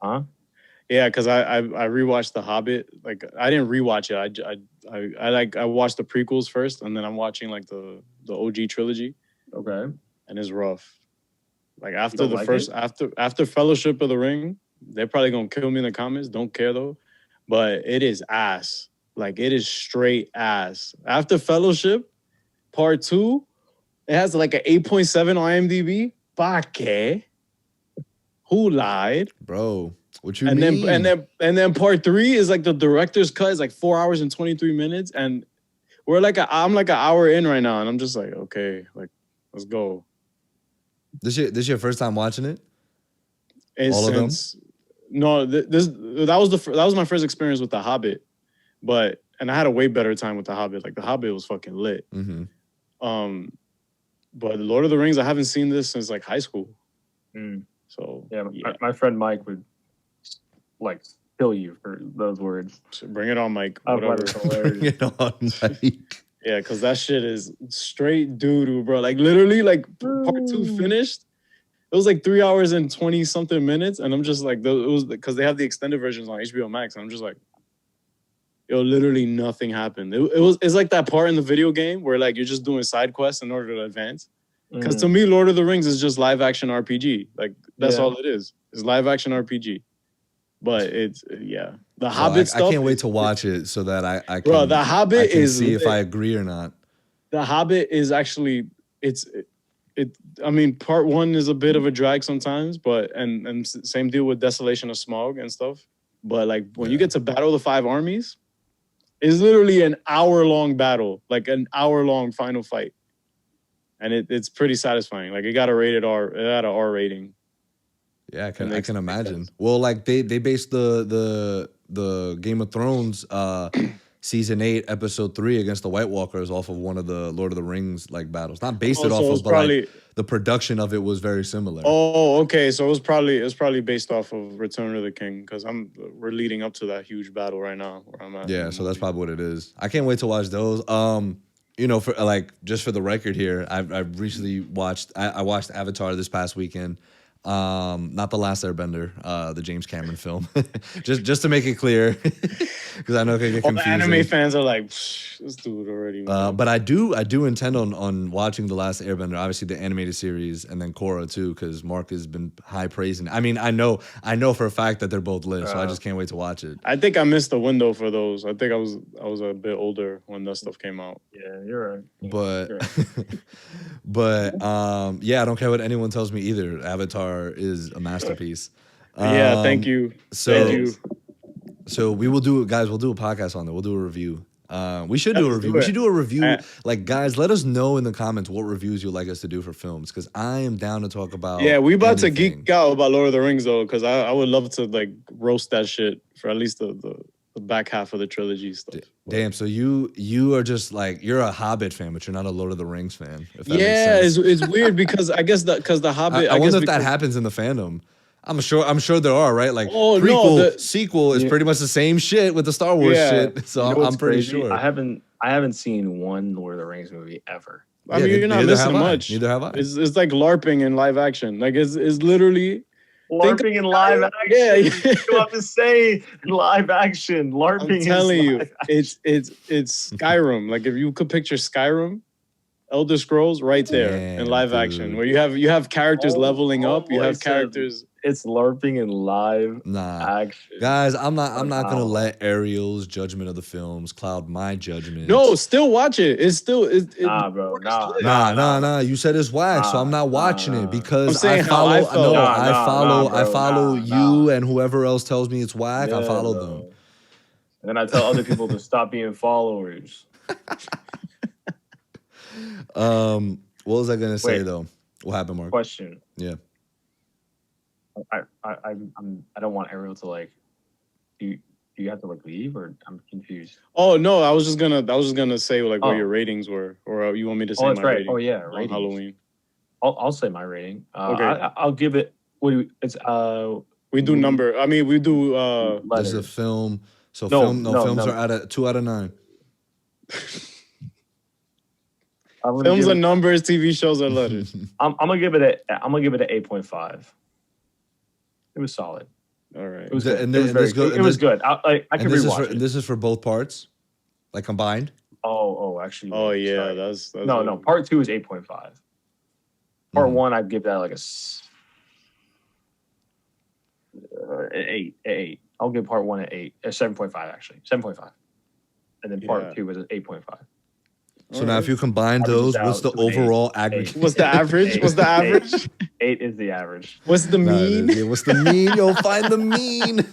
Huh? yeah, because I rewatched The Hobbit. Like I didn't rewatch it. I watched the prequels first, and then I'm watching like the OG trilogy, Okay. and it's rough. Like after don't the like first it? after Fellowship of the Ring, they're probably gonna kill me in the comments. Don't care though, but it is ass. Like it is straight ass. After Fellowship, Part 2, it has like an 8.7 on IMDb. Pa que? Who lied? Bro, what you And mean? then Part 3 is like the director's cut is like 4 hours and 23 minutes, and I'm like an hour in right now, and I'm just like, okay, like let's go. This your first time watching it? And All of them? No, that was my first experience with The Hobbit, and I had a way better time with The Hobbit. Like The Hobbit was fucking lit. Mm-hmm. But Lord of the Rings, I haven't seen this since like high school. Mm. So Yeah, my friend Mike would like kill you for those words. So bring it on, Mike. I Whatever. thought it was hilarious. You know, like, Yeah, because that shit is straight doo-doo, bro. Like literally, like Part 2 finished. It was like 3 hours and 20 something minutes, and I'm just like, it was because they have the extended versions on HBO Max, and I'm just like, yo, literally nothing happened. It's like that part in the video game where like you're just doing side quests in order to advance. Because to me, Lord of the Rings is just live action RPG. Like that's Yeah. all it is. It's live action RPG. But it's the so Hobbit stuff. I can't wait to watch it so that I can, Bro, the Hobbit I can is see if lit. I agree or not. The Hobbit is actually it's I mean, part one is a bit of a drag sometimes, but and same deal with Desolation of Smaug and stuff. But like when you get to Battle of the Five Armies, it's literally an hour-long battle, like an hour-long final fight, and it's pretty satisfying. Like it got a rated R, it had an R rating. Yeah, I can imagine. Well, like they based the Game of Thrones season 8 episode 3 against the White Walkers off of one of the Lord of the Rings like battles. Not based it off of, but probably, like the production of it was very similar. Oh, okay. So it was probably based off of Return of the King, because we're leading up to that huge battle right now where I'm at. Yeah, so that's probably what it is. I can't wait to watch those. You know, for like just for the record here, I've recently watched I watched Avatar this past weekend. Not The Last Airbender, the James Cameron film. just to make it clear, because I know it can get confusing. All the anime fans are like, this dude already. But I do intend on watching The Last Airbender, obviously the animated series, and then Korra too, because Mark has been high praising. I mean, I know for a fact that they're both lit, so I just can't wait to watch it. I think I missed the window for those. I think I was a bit older when that stuff came out. Yeah, you're right. But You're right. but yeah, I don't care what anyone tells me either. Avatar is a masterpiece. Yeah, thank you. So we will do, guys. We'll do a podcast on it. We'll do a review. We should do a review. We should do a review. Like, guys, let us know in the comments what reviews you'd like us to do for films, because I am down to talk about. Yeah, we about to geek out about Lord of the Rings though, because I would love to like roast that shit for at least the back half of the trilogy stuff. Damn, so you are just like, you're a Hobbit fan, but you're not a Lord of the Rings fan. If that makes sense. it's weird because I guess because the Hobbit. I wonder if that happens in the fandom. I'm sure there are, right? Like prequel, sequel is pretty much the same shit with the Star Wars shit. So I'm pretty sure. I haven't seen one Lord of the Rings movie ever. I mean, you're not missing much. Neither have I. It's like LARPing in live action. Like it's literally LARPing in live action. Yeah, you have to say live action. LARPing. I'm telling you, it's Skyrim. Like if you could picture Skyrim, Elder Scrolls, right there in live action, where you have characters leveling up. You have characters. It's LARPing in live action. Guys, I'm not gonna let Ariel's judgment of the films cloud my judgment. No, still watch it. It's still nah, bro. Nah. You said it's whack, so I'm not watching it because I follow. I follow you and whoever else tells me it's whack. I follow them. And then I tell other people to stop being followers. What was I gonna say though? What happened, Mark? Question. Yeah. I don't want Ariel to like. Do you have to like leave, or I'm confused? Oh no, I was just gonna say like what your ratings were, or you want me to say my rating? Oh yeah, on Halloween. I'll say my rating. Okay. I'll give it. What do it's we do number. I mean, we do. There's a film. So films are at a 2 out of 9. Films are numbers. TV shows are letters. I'm gonna give it an 8.5. It was solid. All right. It was good. It was good. I can rewatch it. This is for both parts, like combined. Oh, actually. Oh yeah, that's no. Part 2 is 8.5. Part 1, I'd give that like an 8. I'll give part 1 an 8, 7.5 actually, 7.5, and then part 2 was an 8.5. So now, if you combine those, what's the overall aggregate? What's the average? What's the average? 8 is the average. What's the mean? What's the mean? You'll find the mean.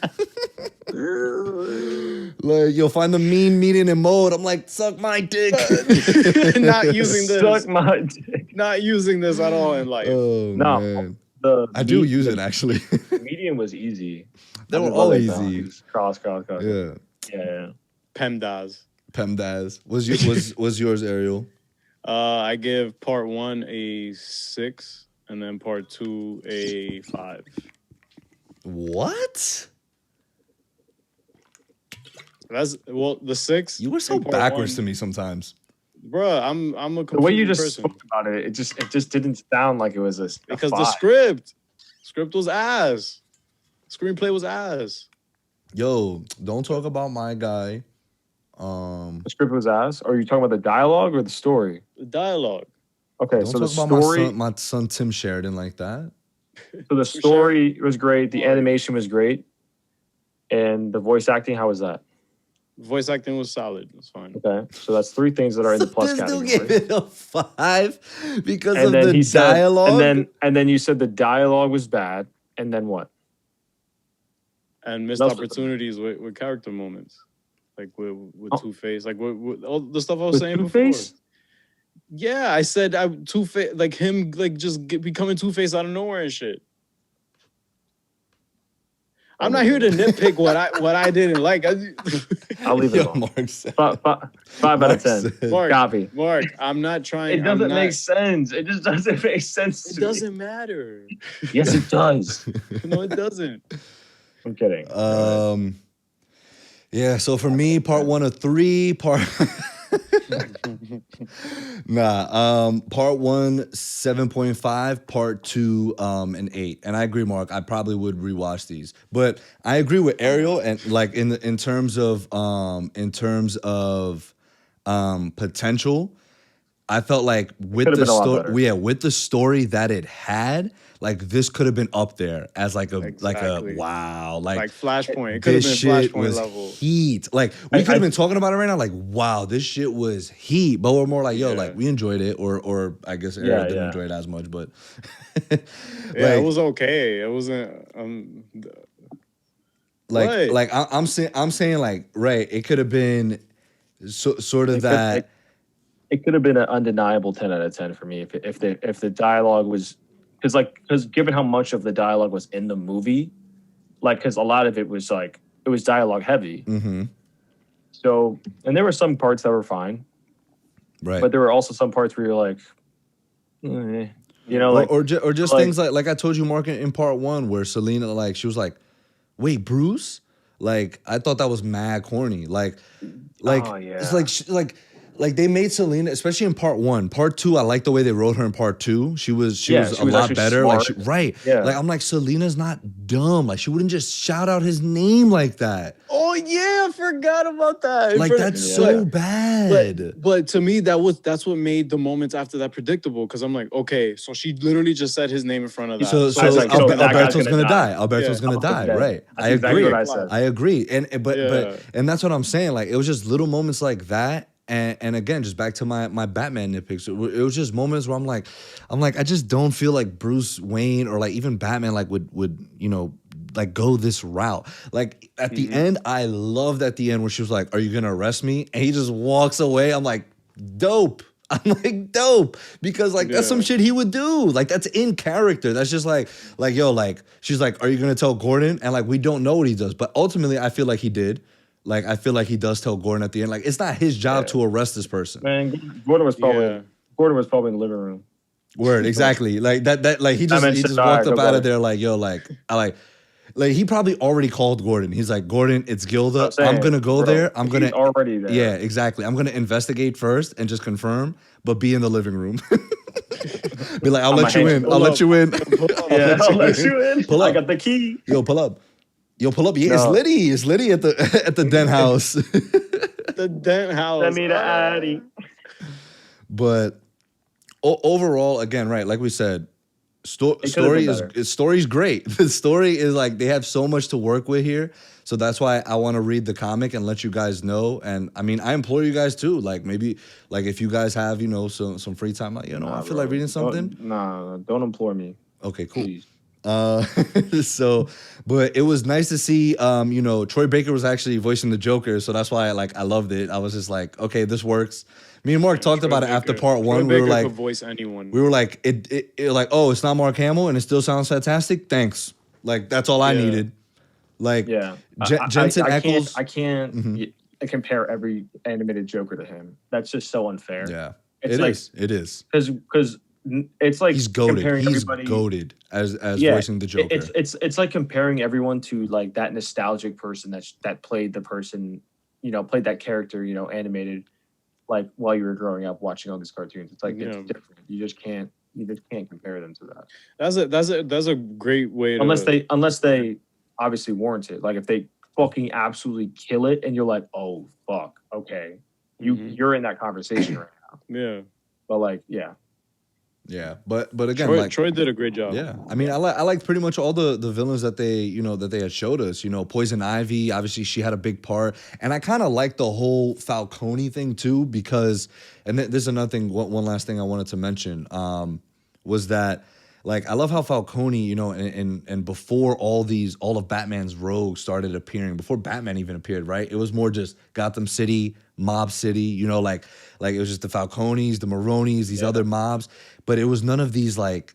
Like, you'll find the mean, median, and mode. I'm like, suck my dick. Not using this. Suck my dick. Not using this at all in life. Oh, man. I do use it, actually. Median was easy. They were all easy. Cross. Yeah. PEMDAS. Was yours, Ariel? I give part 1 a 6, and then part 2 a 5. What? That's the 6. You were so backwards to me sometimes, bruh. I'm a the way you just person. spoke about it. It just didn't sound like it was a because 5. the script was ass. Screenplay was ass. Yo, don't talk about my guy. The script was ass. Are you talking about the dialogue or the story? The dialogue. Okay, don't so the talk story. About my son Tim Sheridan like that. So the story was great. The animation was great, and the voice acting. How was that? Voice acting was solid. It's fine. Okay, so that's 3 things that are in the plus This dude category. gave it a 5 because And of then the he said, dialogue. and then you said the dialogue was bad. And then what? And missed What else was opportunities with character moments, like with Oh. Two-Face, like with all the stuff I was With saying Two-Face? before. Yeah, I said Two-Face, like him, like just becoming Two-Face out of nowhere and shit. I'm not here to nitpick what I didn't like. I'll leave it alone. Mark said, 5 out of 10. said- Copy. Mark, I'm not trying. It doesn't make sense. It just doesn't make sense. It doesn't matter. Yes, it does. No, it doesn't. I'm kidding. Yeah, so for me, part 1 of 3, part part 1 7.5, part 2 an 8. And I agree, Mark, I probably would rewatch these. But I agree with Ariel, and like in terms of potential, I felt like with the story, with the story that it had, like this could have been up there as like a wow, like Flashpoint. It could have been Flashpoint level. Heat. Like we could have been talking about it right now, like wow, this shit was heat. But we're more like, yo, like we enjoyed it, or I guess Ariel didn't enjoy it as much, but it was okay. It wasn't I'm saying like right, it could have been sort of that. It could have been an undeniable 10 out of 10 for me if the dialogue was because given how much of the dialogue was in the movie, like because a lot of it was like it was dialogue heavy. Mm-hmm. So and there were some parts that were fine, right? But there were also some parts where you're like, you know, like or just things like I told you, Mark, in part 1 where Selena like she was like, wait, Bruce? Like I thought that was mad corny. Like it's like they made Selena, especially in part 1. Part 2, I like the way they wrote her in part 2. She was a lot better. Smart. Like like I'm like, Selena's not dumb. Like she wouldn't just shout out his name like that. Oh yeah, I forgot about that. Like that's so bad. But to me, that's what made the moments after that predictable. Because I'm like, okay, so she literally just said his name in front of that. So Alberto's gonna die. Alberto's gonna die. Right. I agree. I agree. And that's what I'm saying. Like it was just little moments like that. And again, just back to my Batman nitpicks. It was just moments where I'm like, I just don't feel like Bruce Wayne or like even Batman like would like go this route. Like at the end, I loved at the end where she was like, "Are you gonna arrest me?" And he just walks away. I'm like, dope. Because like that's some shit he would do. Like that's in character. That's just like yo, like she's like, "Are you gonna tell Gordon?" And like we don't know what he does, but ultimately I feel like he did. Like I feel like he does tell Gordon at the end. Like it's not his job to arrest this person. Man, Gordon was probably in the living room. Word, exactly. Like that like he just walked up out of there like, yo, like he probably already called Gordon. He's like, Gordon, it's Gilda. I'm gonna go there. I'm gonna already there. Yeah, exactly. I'm gonna investigate first and just confirm, but be in the living room. Be like, I'll let you in. I'll let you in. I'll let you in. Pull up. I got the key. Yo, pull up. Yeah, it's Liddy. It's Liddy at the Dent house. The Dent house. Send me to Addy. But overall, again, right, like we said, story's great. The story is like they have so much to work with here. So that's why I want to read the comic and let you guys know. And I mean, I implore you guys too. Like maybe like if you guys have, some free time, like, I feel like reading something. Don't implore me. Okay, cool. Please. But it was nice to see, Troy Baker was actually voicing the Joker, so that's why I loved it. I was just like, okay, this works. Me and Mark talked about it after part 1. We were like, could voice anyone. We were like, it like, oh, it's not Mark Hamill and it still sounds fantastic. Thanks. Like that's all I needed. Like, Jensen Ackles. I can't compare every animated Joker to him. That's just so unfair. Yeah, it is because. It's like he's goated. He's goated as voicing the Joker. It's like comparing everyone to like that nostalgic person that played the person, played that character, animated, like while you were growing up watching all these cartoons. It's like it's different. You just can't compare them to that. That's a great way to unless they obviously warrant it. Like if they fucking absolutely kill it and you're like, oh fuck, okay, you're in that conversation right now. Yeah, but like yeah. Yeah, but again, Troy did a great job. Yeah, I mean, I like pretty much all the villains that they had showed us. Poison Ivy, obviously she had a big part, and I kind of like the whole Falcone thing too because, and this is another thing. One last thing I wanted to mention was that. Like, I love how Falcone, and before all of Batman's rogues started appearing, before Batman even appeared, right? It was more just Gotham City, Mob City, like it was just the Falcones, the Maronis, these other mobs. But it was none of these, like,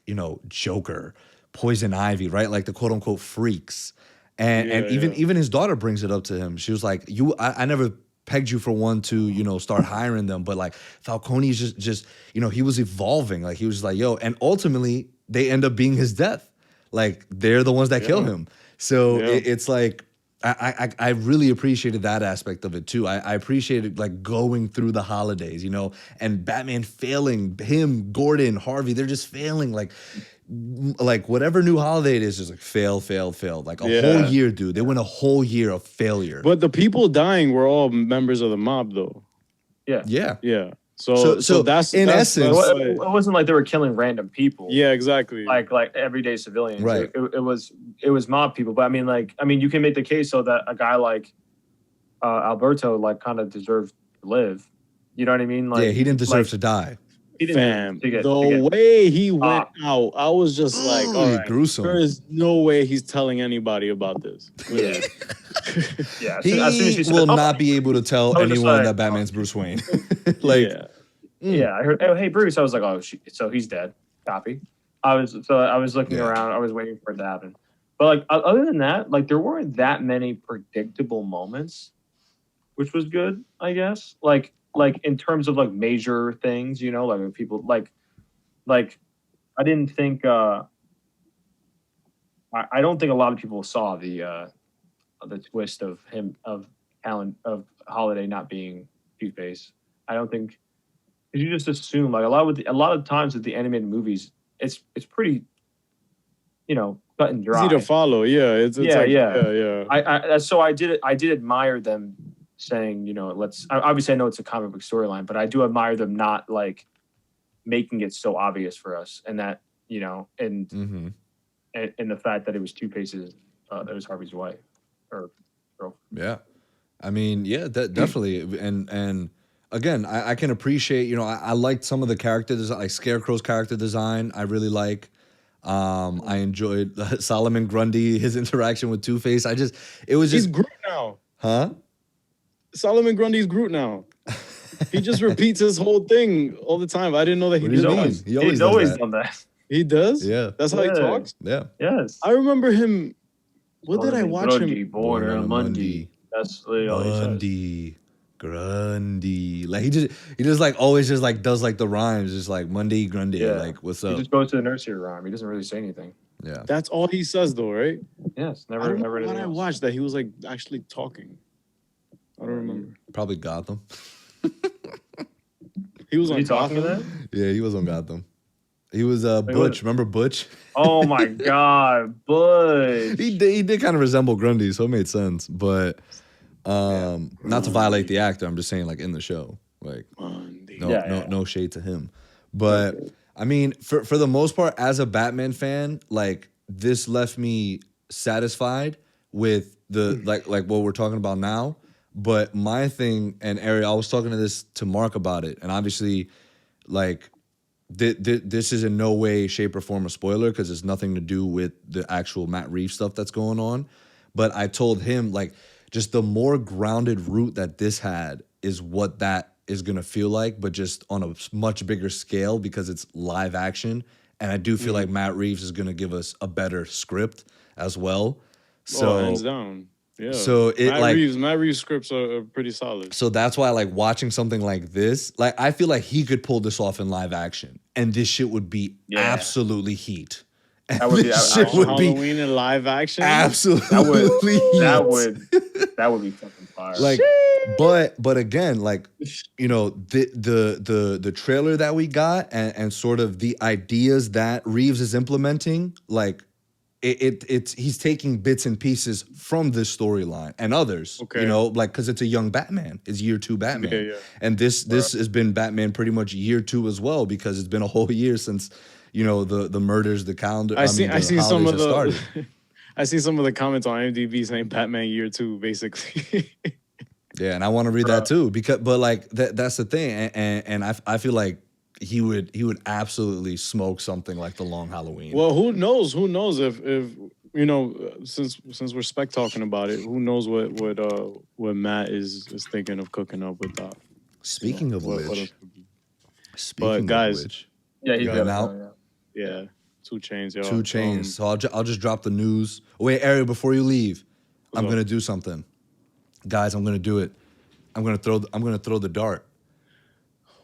Joker, Poison Ivy, right? Like the quote unquote freaks. And even his daughter brings it up to him. She was like, I never pegged you for one to, start hiring them. But like Falcone's just, he was evolving. Like he was like, yo, and ultimately, they end up being his death. Like they're the ones that kill him. So it's like I really appreciated that aspect of it too. I appreciated like going through the holidays, and Batman failing, him, Gordon, Harvey, they're just failing. Like whatever new holiday it is, just like fail. Like a whole year, dude. They went a whole year of failure. But the people dying were all members of the mob, though. Yeah. So that's in essence, it wasn't like they were killing random people. Yeah, exactly. Like everyday civilians. Right. It was mob people. But I mean, you can make the case so that a guy like Alberto like kind of deserved to live. You know what I mean? Like, he didn't deserve to die. He didn't the way he went out, I was just like, all right, gruesome. There is no way he's telling anybody about this. Yeah. He will not be able to tell anyone that Batman's Bruce Wayne. I heard, oh, hey, Bruce. I was like, oh, so he's dead. Copy. I was looking around. I was waiting for it to happen. But like, other than that, like, there weren't that many predictable moments, which was good, I guess. Like in terms of like major things, like people like I didn't think I don't think a lot of people saw the twist of Holiday not being Two-Face. I don't think, because you just assume like a lot of times with the animated movies, it's pretty, cut and dry. Easy to follow. Yeah, it's yeah. So I did admire them saying, obviously I know it's a comic book storyline, but I do admire them not like making it so obvious for us, and that, and the fact that it was Two-Face's, that was Harvey's wife or girl. Yeah. I mean, definitely. And again, I can appreciate, I liked some of the character design, like Scarecrow's character design. I really like. I enjoyed Solomon Grundy, his interaction with Two-Face. He's Groot now. Huh? Solomon Grundy's Groot now. He just repeats his whole thing all the time. I didn't know that he did that. He's always done that. He does? Yeah. That's how he talks? Yeah. Yes. I remember him. What did I watch him? Born on Monday. That's literally all he says. Grundy. Like he just like always just like does like the rhymes, just like Monday Grundy. Yeah. Like what's up? He just goes to the nursery rhyme. He doesn't really say anything. Yeah. That's all he says though, right? Yes. I don't know when I watched that he was like actually talking. I don't remember. Probably Gotham. He was on talking to that? Yeah, he was on Gotham. He was Butch. Remember Butch? Oh my God, Butch. He did kind of resemble Grundy, so it made sense. But not to violate the actor, I'm just saying like in the show, like no shade to him. But I mean, for the most part, as a Batman fan, like this left me satisfied with the like what we're talking about now. But my thing, and Ari, I was talking to Mark about it, and obviously, like, this is in no way, shape, or form a spoiler because it's nothing to do with the actual Matt Reeves stuff that's going on. But I told him, like, just the more grounded route that this had is what that is going to feel like, but just on a much bigger scale because it's live action. And I do feel like Matt Reeves is going to give us a better script as well. So hands down. Yeah. So Matt Reeves scripts are pretty solid. So that's why, like, watching something like this, like, I feel like he could pull this off in live action, and this shit would be absolutely heat. And that would be Halloween in live action. Absolutely, that would be fucking fire. Like, but again, like, the trailer that we got and sort of the ideas that Reeves is implementing, like, it's he's taking bits and pieces from this storyline and others, Okay. you know, like because it's a young Batman, it's year 2 Batman, Yeah, yeah. and this has been Batman pretty much year 2 as well because it's been a whole year since, you know, the murders, the calendar. I see some of the started. I see some of the comments on IMDb saying Batman year 2, basically. Yeah, and I want to read that too but like that's the thing, and I feel like he would absolutely smoke something like The Long Halloween. Well, who knows? Who knows if you know, since we're spec talking about it, who knows what Matt is thinking of cooking up with that. Speaking of which, yeah, he's got out. Yeah, 2 Chainz, yo. 2 Chainz. So I'll just drop the news. Oh, wait, Ariel, before you leave, I'm gonna do something, guys. I'm gonna do it. I'm gonna throw the dart.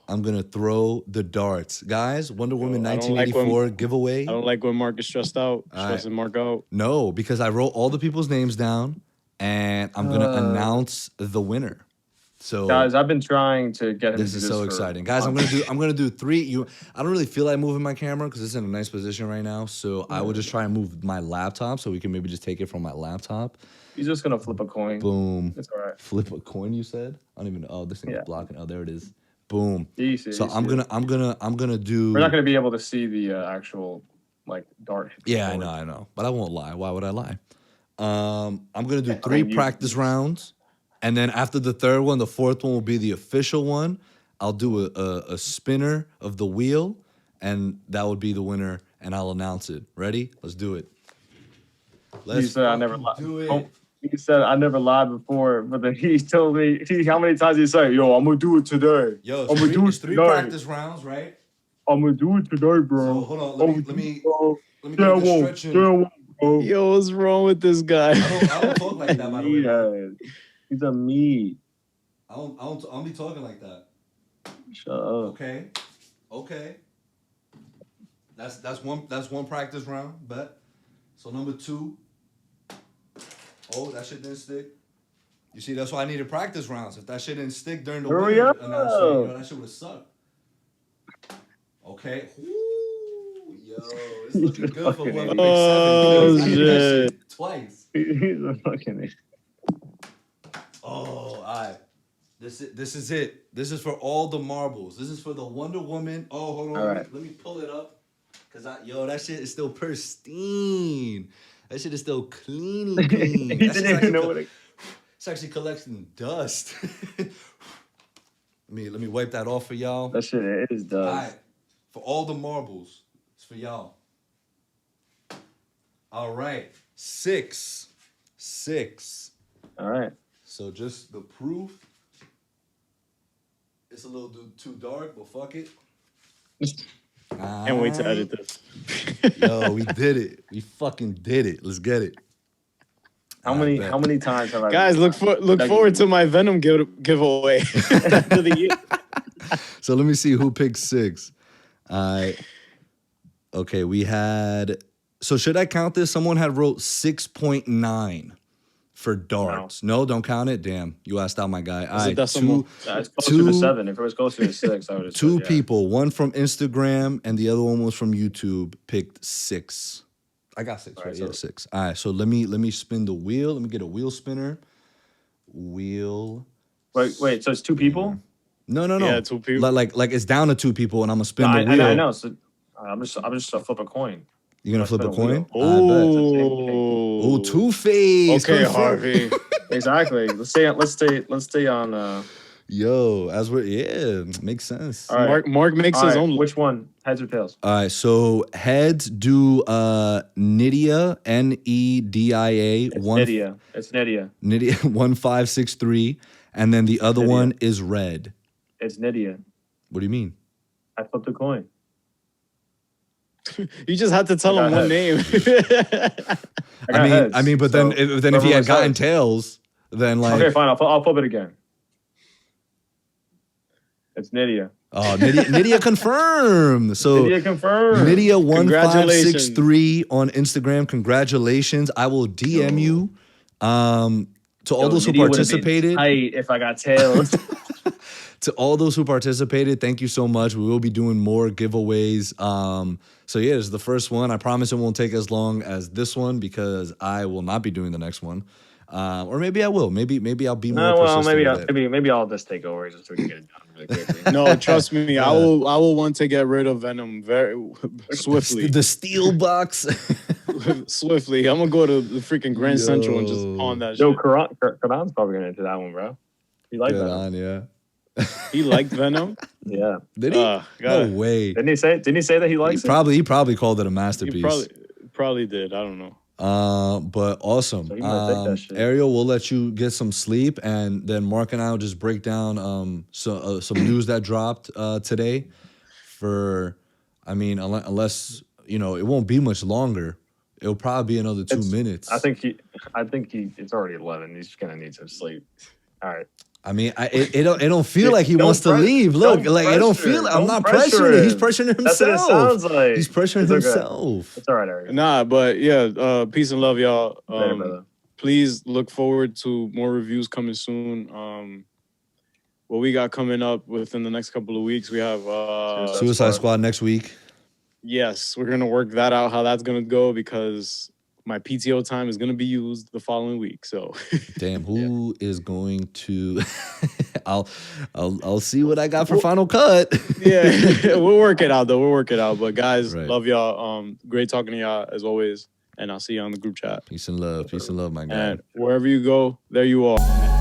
I'm gonna throw the darts, guys. Wonder Woman 1984 giveaway. I don't like when Mark is stressing Mark out. No, because I wrote all the people's names down, and I'm gonna announce the winner. So, guys, I've been trying to get him. This is so exciting, guys. I'm gonna do 3. I don't really feel like moving my camera because it's in a nice position right now. So I will just try and move my laptop so we can maybe just take it from my laptop. He's just gonna flip a coin. Boom. It's all right. Flip a coin, you said? I don't even know. Oh, this thing is blocking. Oh, there it is. Boom. Easy, so I'm gonna do. We're not gonna be able to see the actual like dart. Yeah, I know, but I won't lie. Why would I lie? I'm gonna do 3 practice rounds, and then after the 3rd one, the 4th one will be the official one. I'll do a spinner of the wheel, and that would be the winner, and I'll announce it. Ready? Let's do it. Let's do it. Oh, he said I never lied before, but then he told me how many times he said, "Yo, I'm gonna do it today." Yo, I'm gonna do it 3 today. practice rounds, right? I'm gonna do it today, bro. So hold on, let me get the stretching. Bro. Yo, what's wrong with this guy? I don't talk like that, by the way. He's a meat. I don't be talking like that. Shut up. Okay. That's one practice round, bet. So number 2. Oh, that shit didn't stick. You see, that's why I needed practice rounds. If that shit didn't stick during the Hurry winner up. announcement, you know, that shit would have sucked. Okay. Ooh, yo, it's looking good for whoever makes 7. Shit. Twice. He's a fucking idiot. Oh, all right. This is it. This is for all the marbles. This is for the Wonder Woman. Oh, hold on. Let me pull it up. Cause that shit is still pristine. That shit is still clean. He didn't even know what it's actually collecting dust. let me wipe that off for y'all. That shit is dust. All right. For all the marbles, it's for y'all. All right. 6. All right. So just the proof. It's a little too dark, but fuck it. Can't wait to edit this. Yo, we did it. We fucking did it. Let's get it. How many times have I? Guys, look forward to my Venom giveaway after the year. So let me see who picked 6. Okay, we had. So should I count this? Someone had wrote 6.9 for darts. No, don't count it. Damn, you asked out my guy. It's closer to 7. If it was closer to 6, I would have. 2 people. One from Instagram and the other one was from YouTube. Picked 6. I got 6 right. Yeah, 6. All right. So let me spin the wheel. Let me get a wheel spinner. Wheel. Wait. So it's 2 people? No. Yeah, 2 people. Like it's down to 2 people, and I'm gonna spin the wheel. I know. So I'm just gonna flip a coin. You're gonna flip a coin? Oh, Two-Face. Okay, Harvey. Exactly. Let's stay on. Yo, as we're makes sense. All right. Mark makes his own. Which one? Heads or tails? All right, so heads do Nydia, Nedia. It's Nydia. Nydia 1563, and then the other one is red. It's Nydia. What do you mean? I flipped a coin. You just had to tell him one name. I mean, but then if he had gotten tails, then like okay, fine. I'll flip it again. It's Nydia. Oh, Nydia confirmed. So Nydia confirmed. Nydia 1563 on Instagram. Congratulations. I will DM you. To all those who participated. Tight if I got tails. to all those who participated, thank you so much. We will be doing more giveaways. So yeah, this is the first one. I promise it won't take as long as this one because I will not be doing the next one. Or maybe I will. Maybe I'll be more persistent. Maybe I'll just take over just so we can get it done really quickly. No, trust me, I will want to get rid of Venom very swiftly. The steel box. Swiftly. I'm gonna go to the freaking Grand Central and just pawn that shit. Karan's probably gonna enter that one, bro. He liked Venom. Yeah. He liked Venom? Yeah. Did he? No way. Didn't he say that he likes it? He probably called it a masterpiece. He probably did. I don't know. But awesome. So Ariel, we'll let you get some sleep, and then Mark and I will just break down some news that dropped today. Unless it won't be much longer. It'll probably be another 2 minutes. I think it's already 11. He's gonna need some sleep. All right. I mean, it don't feel like he wants to leave. Look, like it don't feel. I'm not pressuring. He's pressuring himself. That's what it sounds like. He's pressuring himself. It's all right, Ariel. Nah, but yeah, peace and love, y'all. Later, brother. Please look forward to more reviews coming soon. What we got coming up within the next couple of weeks, we have Suicide Squad next week. Yes, we're gonna work that out how that's gonna go because my PTO time is gonna be used the following week. So damn, who is going to? I'll see what I got for Final Cut. Yeah, we'll work it out though. We'll work it out. But guys, love y'all. Great talking to y'all as always, and I'll see you on the group chat. Peace and love, my guy. And wherever you go, there you are.